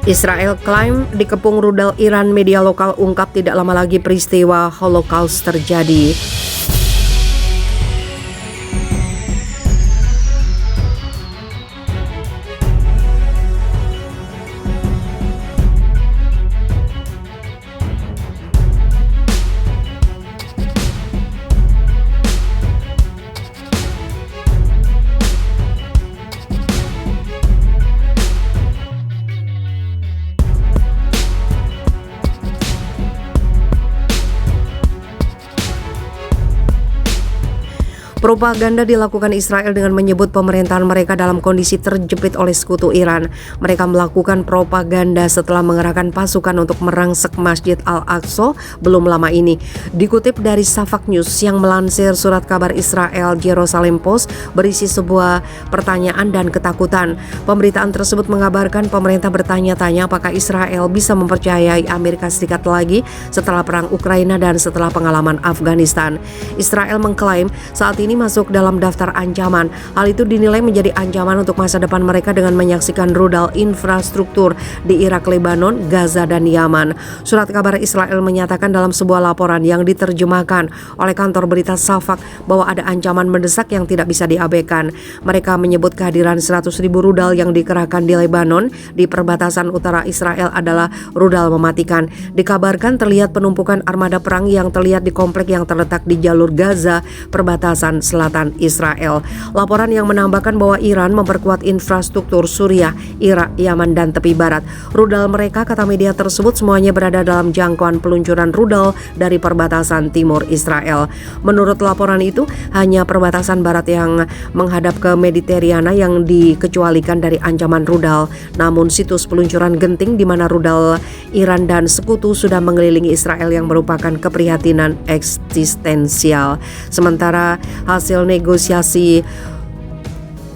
Israel klaim dikepung rudal Iran. Media lokal ungkap tidak lama lagi peristiwa Holocaust terjadi. Propaganda dilakukan Israel dengan menyebut pemerintahan mereka dalam kondisi terjepit oleh sekutu Iran. Mereka melakukan propaganda setelah mengerahkan pasukan untuk merangsek Masjid Al-Aqsa belum lama ini. Dikutip dari Safak News yang melansir surat kabar Israel Jerusalem Post berisi sebuah pertanyaan dan ketakutan. Pemberitaan tersebut mengabarkan pemerintah bertanya-tanya apakah Israel bisa mempercayai Amerika Serikat lagi setelah perang Ukraina dan setelah pengalaman Afghanistan. Israel mengklaim saat ini masuk dalam daftar ancaman. Hal itu dinilai menjadi ancaman untuk masa depan mereka dengan menyaksikan rudal infrastruktur di Irak, Lebanon, Gaza, dan Yaman. Surat kabar Israel menyatakan dalam sebuah laporan yang diterjemahkan oleh kantor berita Safak bahwa ada ancaman mendesak yang tidak bisa diabaikan. Mereka menyebut kehadiran 100.000 rudal yang dikerahkan di Lebanon di perbatasan utara Israel adalah rudal mematikan. Dikabarkan terlihat penumpukan armada perang yang terlihat di komplek yang terletak di jalur Gaza, perbatasan selatan Israel. Laporan yang menambahkan bahwa Iran memperkuat infrastruktur Suriah, Irak, Yaman, dan tepi barat. Rudal mereka, kata media tersebut, semuanya berada dalam jangkauan peluncuran rudal dari perbatasan timur Israel. Menurut laporan itu, hanya perbatasan barat yang menghadap ke Mediterania yang dikecualikan dari ancaman rudal. Namun situs peluncuran genting di mana rudal Iran dan sekutu sudah mengelilingi Israel yang merupakan keprihatinan eksistensial. Sementara hasil negosiasi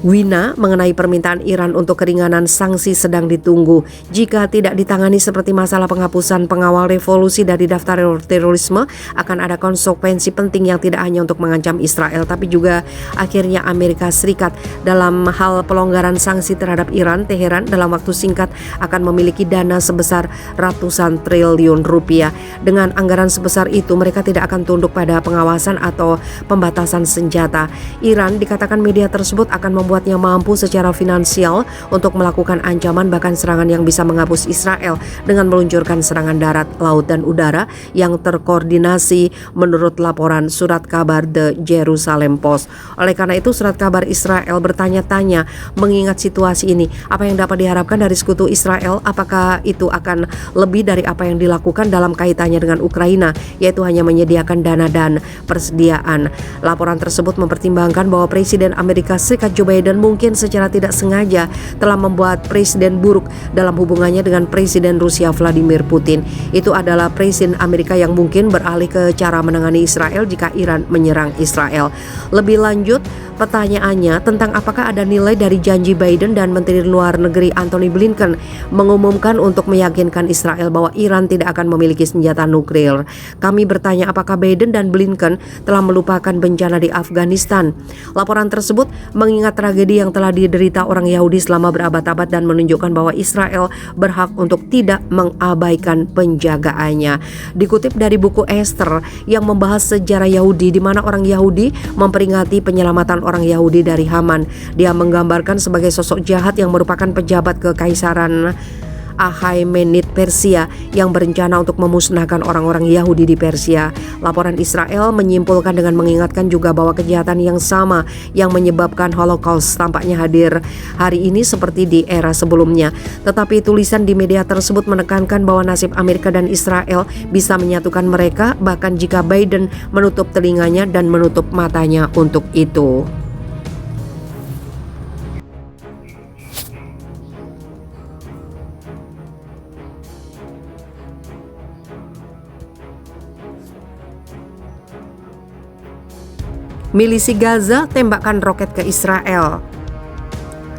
Wina mengenai permintaan Iran untuk keringanan sanksi sedang ditunggu. Jika tidak ditangani seperti masalah penghapusan pengawal revolusi dari daftar terorisme, akan ada konsekuensi penting yang tidak hanya untuk mengancam Israel, tapi juga akhirnya Amerika Serikat. Dalam hal pelonggaran sanksi terhadap Iran, Teheran dalam waktu singkat akan memiliki dana sebesar ratusan triliun rupiah. Dengan anggaran sebesar itu, mereka tidak akan tunduk pada pengawasan atau pembatasan senjata. Iran, dikatakan media tersebut, akan membuatnya mampu secara finansial untuk melakukan ancaman bahkan serangan yang bisa menghapus Israel dengan meluncurkan serangan darat, laut, dan udara yang terkoordinasi menurut laporan surat kabar The Jerusalem Post. Oleh karena itu, surat kabar Israel bertanya-tanya mengingat situasi ini, apa yang dapat diharapkan dari sekutu Israel? Apakah itu akan lebih dari apa yang dilakukan dalam kaitannya dengan Ukraina, yaitu hanya menyediakan dana dan persediaan? Laporan tersebut mempertimbangkan bahwa Presiden Amerika Serikat Joe Biden mungkin secara tidak sengaja telah membuat presiden buruk dalam hubungannya dengan Presiden Rusia Vladimir Putin. Itu adalah Presiden Amerika yang mungkin beralih ke cara menangani Israel jika Iran menyerang Israel. Lebih lanjut, pertanyaannya tentang apakah ada nilai dari janji Biden dan Menteri Luar Negeri Antony Blinken mengumumkan untuk meyakinkan Israel bahwa Iran tidak akan memiliki senjata nuklir. Kami bertanya apakah Biden dan Blinken telah melupakan bencana di Afghanistan. Laporan tersebut mengingat tragedi yang telah diderita orang Yahudi selama berabad-abad dan menunjukkan bahwa Israel berhak untuk tidak mengabaikan penjagaannya. Dikutip dari buku Esther yang membahas sejarah Yahudi di mana orang Yahudi memperingati penyelamatan orang Yahudi dari Haman. Dia menggambarkan sebagai sosok jahat yang merupakan pejabat kekaisaran Ahaimenid Persia yang berencana untuk memusnahkan orang-orang Yahudi di Persia. Laporan Israel menyimpulkan dengan mengingatkan juga bahwa kejahatan yang sama yang menyebabkan Holocaust tampaknya hadir hari ini seperti di era sebelumnya. Tetapi tulisan di media tersebut menekankan bahwa nasib Amerika dan Israel bisa menyatukan mereka bahkan jika Biden menutup telinganya dan menutup matanya untuk itu. Milisi Gaza tembakkan roket ke Israel.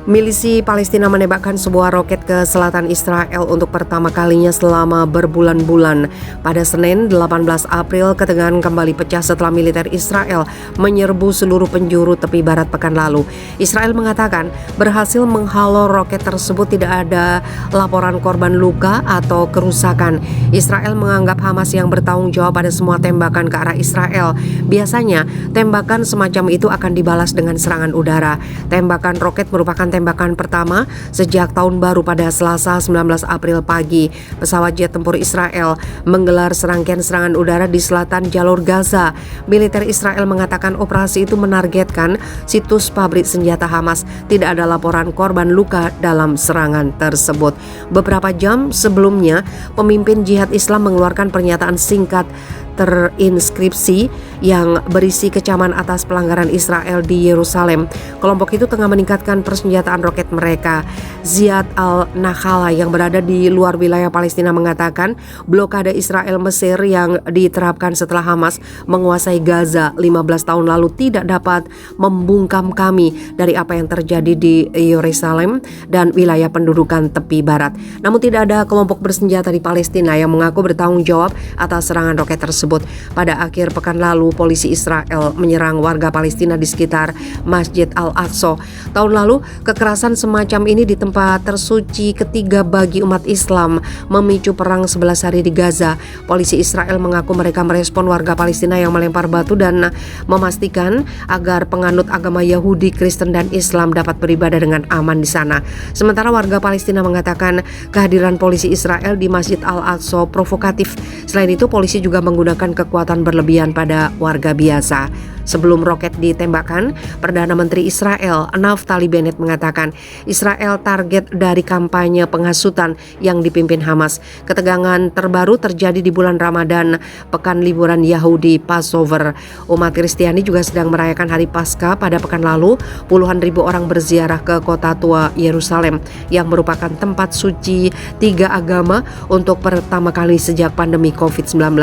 Milisi Palestina menembakkan sebuah roket ke selatan Israel untuk pertama kalinya selama berbulan-bulan. Pada Senin 18 April, ketegangan kembali pecah setelah militer Israel menyerbu seluruh penjuru tepi barat pekan lalu. Israel mengatakan berhasil menghalau roket tersebut, tidak ada laporan korban luka atau kerusakan. Israel menganggap Hamas yang bertanggung jawab pada semua tembakan ke arah Israel. Biasanya, tembakan semacam itu akan dibalas dengan serangan udara. Tembakan roket merupakan tembakan pertama sejak tahun baru. Pada Selasa 19 April pagi, pesawat jet tempur Israel menggelar serangkaian serangan udara di selatan jalur Gaza. Militer Israel mengatakan operasi itu menargetkan situs pabrik senjata Hamas. Tidak ada laporan korban luka dalam serangan tersebut. Beberapa jam sebelumnya, pemimpin Jihad Islam mengeluarkan pernyataan singkat terinskripsi yang berisi kecaman atas pelanggaran Israel di Yerusalem. Kelompok itu tengah meningkatkan persenjataan roket mereka. Ziad al-Nakhala yang berada di luar wilayah Palestina mengatakan blokade Israel Mesir yang diterapkan setelah Hamas menguasai Gaza 15 tahun lalu tidak dapat membungkam kami dari apa yang terjadi di Yerusalem dan wilayah pendudukan tepi barat. Namun tidak ada kelompok bersenjata di Palestina yang mengaku bertanggung jawab atas serangan roket tersebut. Pada akhir pekan lalu, polisi Israel menyerang warga Palestina di sekitar Masjid Al-Aqsa. Tahun lalu, kekerasan semacam ini di tempat tersuci ketiga bagi umat Islam memicu perang 11 hari di Gaza. Polisi Israel mengaku mereka merespon warga Palestina yang melempar batu dan memastikan agar penganut agama Yahudi, Kristen, dan Islam dapat beribadah dengan aman di sana. Sementara warga Palestina mengatakan kehadiran polisi Israel di Masjid Al-Aqsa provokatif. Selain itu, polisi juga menggunakan kekuatan berlebihan pada warga biasa. Sebelum roket ditembakkan, Perdana Menteri Israel Naftali Bennett mengatakan Israel target dari kampanye penghasutan yang dipimpin Hamas. Ketegangan terbaru terjadi di bulan Ramadan, pekan liburan Yahudi Passover. Umat Kristiani juga sedang merayakan hari Paskah. Pada pekan lalu, puluhan ribu orang berziarah ke kota tua Yerusalem yang merupakan tempat suci tiga agama untuk pertama kali sejak pandemi COVID-19.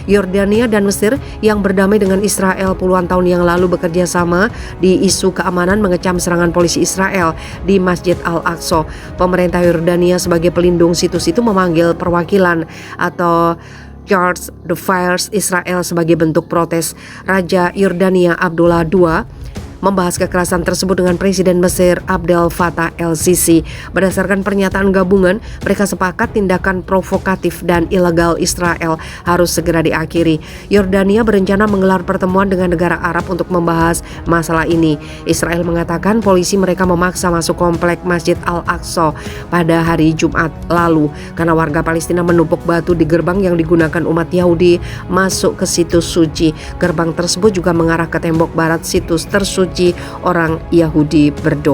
Yordania dan Mesir yang berdamai dengan Israel puluhan tahun yang lalu bekerja sama di isu keamanan mengecam serangan polisi Israel di Masjid Al-Aqsa. Pemerintah Yordania sebagai pelindung situs itu memanggil perwakilan atau Charge the Fires Israel sebagai bentuk protes. Raja Yordania Abdullah II membahas kekerasan tersebut dengan Presiden Mesir Abdel Fattah el-Sisi. Berdasarkan pernyataan gabungan, mereka sepakat tindakan provokatif dan ilegal Israel harus segera diakhiri. Yordania berencana menggelar pertemuan dengan negara Arab untuk membahas masalah ini. Israel mengatakan polisi mereka memaksa masuk komplek Masjid Al-Aqsa pada hari Jumat lalu karena warga Palestina menumpuk batu di gerbang yang digunakan umat Yahudi masuk ke situs suci. Gerbang tersebut juga mengarah ke tembok barat situs tersuci orang Yahudi berdoa.